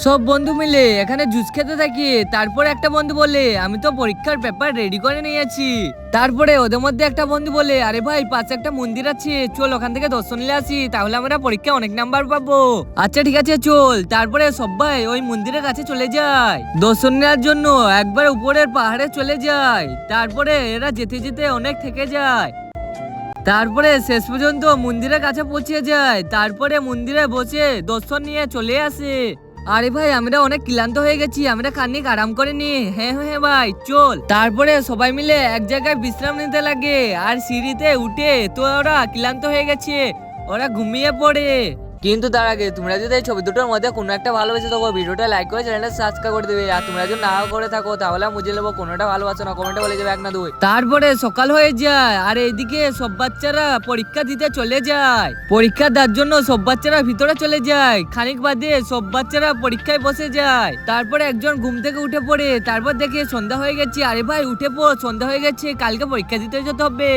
সব বন্ধু মিলে এখানে জুস খেতে থাকি। তারপরে একটা বন্ধু বলে আমি তো পরীক্ষার পেপার রেডি করে নিয়েছি। তারপরে ওদের মধ্যে একটা বন্ধু বলে আরে ভাই পাশে একটা মন্দির আছে, চল ওখান থেকে দর্শন নিয়ে আসি, তাহলে আমরা পরীক্ষায় অনেক নাম্বার পাবো। আচ্ছা ঠিক আছে চল। তারপরে সবাই ওই মন্দিরের কাছে চলে যায় দর্শন নেওয়ার জন্য। একবার উপরের পাহাড়ে চলে যায়। তারপরে এরা যেতে যেতে অনেক থেকে যায়। তারপরে শেষ পর্যন্ত মন্দিরের কাছে পৌঁছে যায়। তারপরে মন্দিরে বসে দর্শন নিয়ে চলে আসে। আরে ভাই আমরা অনেক ক্লান্ত হয়ে গেছি, আমরা খানিক আরাম করে নি। হ্যাঁ হ্যাঁ হ্যাঁ ভাই চল। তারপরে সবাই মিলে এক জায়গায় বিশ্রাম নিতে লাগে। আর সিঁড়িতে উঠে তো ওরা ক্লান্ত হয়ে গেছে, ওরা ঘুমিয়ে পড়ে। কিন্তু তার আগে তোমরা যদি এই ছবি দুটোর মধ্যে কোনো একটা ভালোবেসে থাকো, ভিডিওটা লাইক করে চ্যানেলটা সাবস্ক্রাইব করে দেবে। আর তোমরা যদি না করে থাকো তাহলে আমি বুঝে নেবো কোনোটা ভালোবাসো না, কমেন্টে বলে যাবে এক না দুই। তারপরে সকাল হয়ে যায় আর এইদিকে সব বাচ্চারা পরীক্ষা দিতে চলে যায়। পরীক্ষা দেওয়ার জন্য সব বাচ্চারা ভিতরে চলে যায়। খানিক বাদে সব বাচ্চারা পরীক্ষায় বসে যায়। তারপরে একজন ঘুম থেকে উঠে পড়ে। তারপর দেখে সন্ধ্যা হয়ে গেছে। আরে ভাই উঠে পড়, সন্ধ্যা হয়ে গেছে, কালকে পরীক্ষা দিতে যেতে হবে।